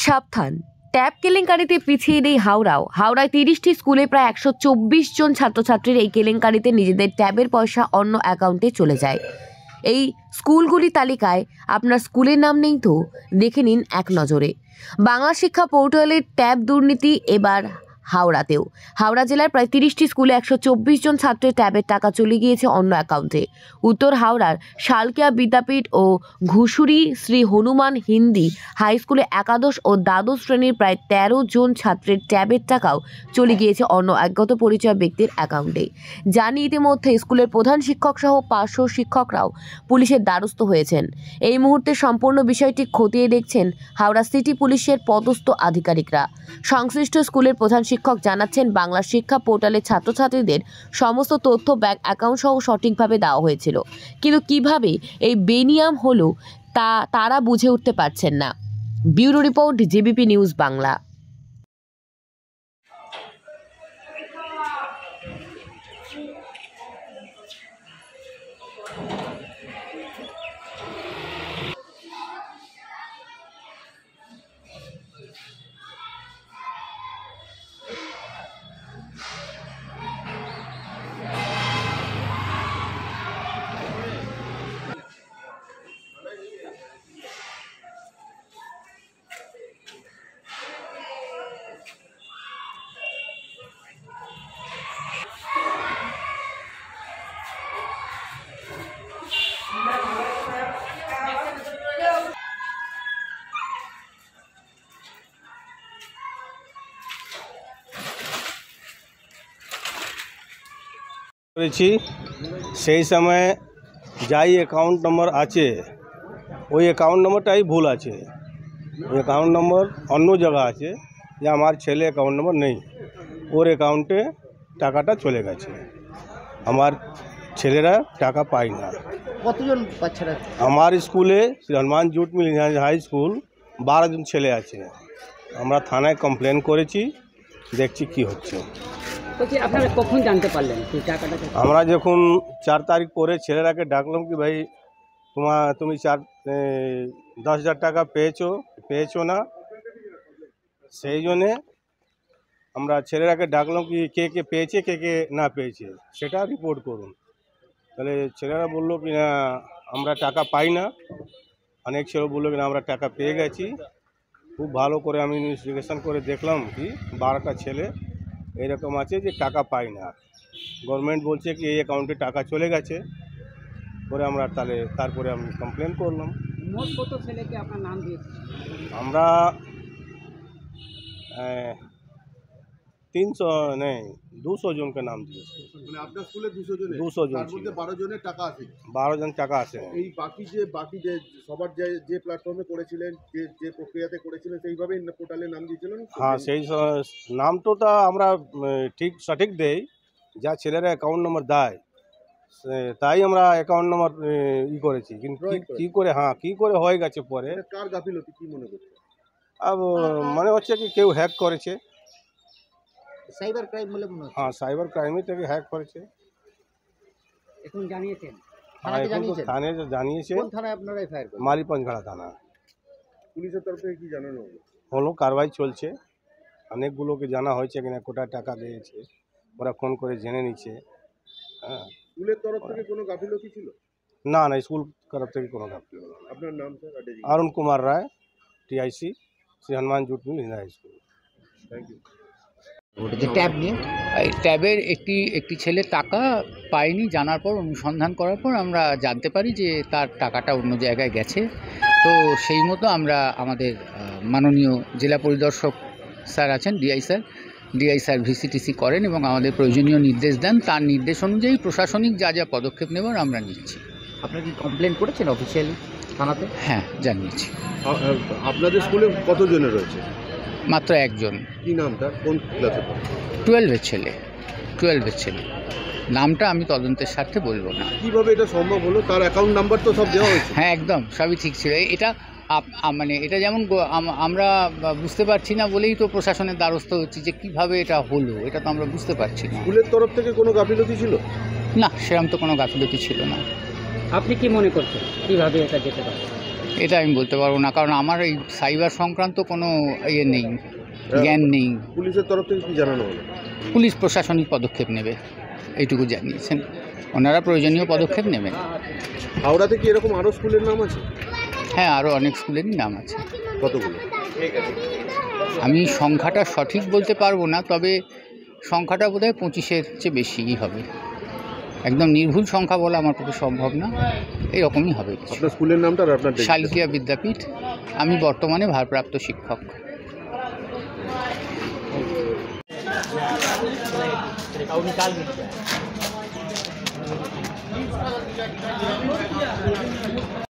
সাবধান, ট্যাব কেলেঙ্কারিতে পিছিয়ে নেই হাওড়ায় 30টি স্কুলে প্রায় 124 জন ছাত্রছাত্রীর এই কেলেঙ্কারিতে নিজেদের ট্যাবের পয়সা অন্য অ্যাকাউন্টে চলে যায়। এই স্কুলগুলির তালিকায় আপনার স্কুলের নাম নেই তো দেখে নিন এক নজরে। বাংলা শিক্ষা পোর্টালের ট্যাব দুর্নীতি এবার হাওড়াতেও। হাওড়া জেলার প্রায় 30টি স্কুলে 124 জন ছাত্রের ট্যাবের টাকা চলে গিয়েছে অন্য অ্যাকাউন্টে। উত্তর হাওড়ার শালকিয়া বিদ্যাপীঠ ও ঘুষুরি শ্রী হনুমান হিন্দি হাই স্কুলে একাদশ ও দ্বাদশ শ্রেণীর প্রায় 13 জন ছাত্রের ট্যাবের টাকাও চলে গিয়েছে অন্য অজ্ঞাত পরিচয় ব্যক্তির অ্যাকাউন্টে। জানি ইতিমধ্যে স্কুলের প্রধান শিক্ষক সহ পার্শ্ব শিক্ষকরাও পুলিশের দ্বারস্থ হয়েছেন। এই মুহূর্তে সম্পূর্ণ বিষয়টি খতিয়ে দেখছেন হাওড়া সিটি পুলিশের পদস্থ আধিকারিকরা। সংশ্লিষ্ট স্কুলের প্রধান শিক্ষক জানাচ্ছেন, বাংলা শিক্ষা পোর্টালে ছাত্রছাত্রীদের সমস্ত তথ্য ব্যাংক অ্যাকাউন্ট সহ সঠিকভাবে দেওয়া হয়েছিল, কিন্তু কিভাবে এই বেনিয়াম হলো তা তারা বুঝে উঠতে পারছেন না। Bureau report, JBP news Bangla. সেই সময় যাই অ্যাকাউন্ট নম্বর আছে ওই অ্যাকাউন্ট নম্বরটাই ভুল আছে। ওই অ্যাকাউন্ট নম্বর অন্য জায়গা আছে, যে আমার ছেলে অ্যাকাউন্ট নম্বর নেই, ওর অ্যাকাউন্টে টাকাটা চলে গেছে। আমার ছেলেরা টাকা পায় না। কতজন বাচ্চারা? আমার স্কুলে Shri Hanuman jute mill high school 12 জন ছেলে আছে। আমরা থানায় কমপ্লেন করেছি, দেখছি কি হচ্ছে। আপনারা কখন জানতে পারলেন টাকাটা? আমরা যখন 4 তারিখ পরে ছেলেরাকে ডাকলাম কি ভাই তুমি 10,000 টাকা পেয়েছো না, সেই জন্যে আমরা ছেলেরাকে ডাকলাম কি কে কে পেয়েছে কে কে না পেয়েছে সেটা রিপোর্ট করুন। তাহলে ছেলেরা বললো কি না আমরা টাকা পাই না। অনেক ছেলে বললো কি না আমরা টাকা পেয়ে গেছি। খুব ভালো করে আমি ইনভেস্টিগেশন করে দেখলাম কি 12টা ছেলে এরকম আছে যে টাকা পায় না। গভর্নমেন্ট বলছে কি এই অ্যাকাউন্টে টাকা চলে গেছে। পরে আমরা তারপরে আমি কমপ্লেন করলাম। মোট কত ছেলেকে আপনার নাম দিয়েছে? আমরা 200 জনকে নাম দিয়েছি। মানে আপনার স্কুলে 200 জন, 200 জন, তার মধ্যে 12 জনের টাকা আছে। 12 জন টাকা আছে। এই বাকি যে সবার যে প্ল্যাটফর্মে করেছিলেন, যে প্রক্রিয়াতে করেছিলেন, সেইভাবেই পোর্টালে নাম দিয়েছিলেন। হ্যাঁ, সেই নামটা আমরা সঠিক দেই, যা ছেলেরা অ্যাকাউন্ট নম্বর দেয় তাই আমরা অ্যাকাউন্ট নম্বর করেছি। কিন্তু কি করে হয়ে গেছে পরে কার গাফিলতি কি মনে করছে? মনে হচ্ছে কি কেউ হ্যাক করেছে। সাইবার ক্রাইম বলে মনে হচ্ছে। হ্যাঁ, সাইবার ক্রাইমে থেকে হ্যাক করেছে। এখন জানিয়েছেন? থানায় জানিয়েছে। কোন থানায় আপনারা এফআইআর করেছেন? মালিপঞ্চঘাড়া থানা। পুলিশের তরফ থেকে কি জানানো হলো? কারবাই চলছে। অনেকগুলোকে জানা হয়েছে কিনা কোটায় টাকা দিয়েছে, ওরা ফোন করে জেনে নিচ্ছে। হ্যাঁ, স্কুলের তরফ থেকে কোনো গাফিলতি ছিল? না, স্কুল তরফ থেকে কোনো গাফিলতি হলো না। আপনার নাম sir? Arun Kumar Roy, TIC, Shri Hanuman jute mill high school. Thank you. Tab নিয়ে এই ট্যাবের একটি ছেলে টাকা পায়নি, জানার পর অনুসন্ধান করার পর আমরা জানতে পারি যে তার টাকাটা অন্য জায়গায় গেছে। তো সেই মতো আমরা আমাদের মাননীয় জেলা পরিদর্শক স্যার আছেন, ডিআই স্যার VCTC করেন এবং আমাদের প্রয়োজনীয় নির্দেশ দেন। তার নির্দেশ অনুযায়ী প্রশাসনিক যা পদক্ষেপ নেবার আমরা নিচ্ছি। আপনারা কি কমপ্লেন করেছেন অফিসিয়ালি থানাতে? হ্যাঁ, জানিয়েছি। আপনাদের স্কুলে কতজনের রয়েছে? মাত্র একজন। কি নাম তার? কোন ক্লাসে পড়ে? 12-এর ছেলে। নামটা আমি তদন্তের স্বার্থে বলবো না। কিভাবে এটা সম্ভব হলো? তার অ্যাকাউন্ট নাম্বার তো সব দেওয়া হয়েছে। হ্যাঁ, একদম সবই ঠিক ছিল। এটা মানে এটা যেমন আমরা বুঝতে পারছি না বলেই তো প্রশাসনের দ্বারস্থ হচ্ছি যে কিভাবে এটা হলো, এটা তো আমরা বুঝতে পারছি না। স্কুলের তরফ থেকে কোনো গাফিলতি ছিল? না, সেরকম তো কোনো গাফিলতি ছিল না। আপনি কি মনে করছেন কিভাবে এটা যেতে পারে? এটা আমি বলতে পারবো না, কারণ আমার এই সাইবার সংক্রান্ত কোনো ইয়ে নেই, জ্ঞান নেই। পুলিশের তরফ থেকে কি জানানো হলো? পুলিশ প্রশাসনিক পদক্ষেপ নেবে এইটুকু জানিয়েছেন, ওনারা প্রয়োজনীয় পদক্ষেপ নেবেন। হাওড়াতে কি এরকম আরও স্কুলের নাম আছে? হ্যাঁ, আরও অনেক স্কুলেরই নাম আছে। কতগুলো? আমি সংখ্যাটা সঠিক বলতে পারবো না, তবে সংখ্যাটা বোধহয় 25-এর চেয়ে বেশিই হবে। একদম নির্ভুল সংখ্যা বলা আমার পক্ষে সম্ভব না, এরকমই হবে কিছু। আপনার স্কুলের নামটা আর আপনার designation? শালকিয়া বিদ্যাপীঠ, আমি বর্তমানে ভারপ্রাপ্ত শিক্ষক।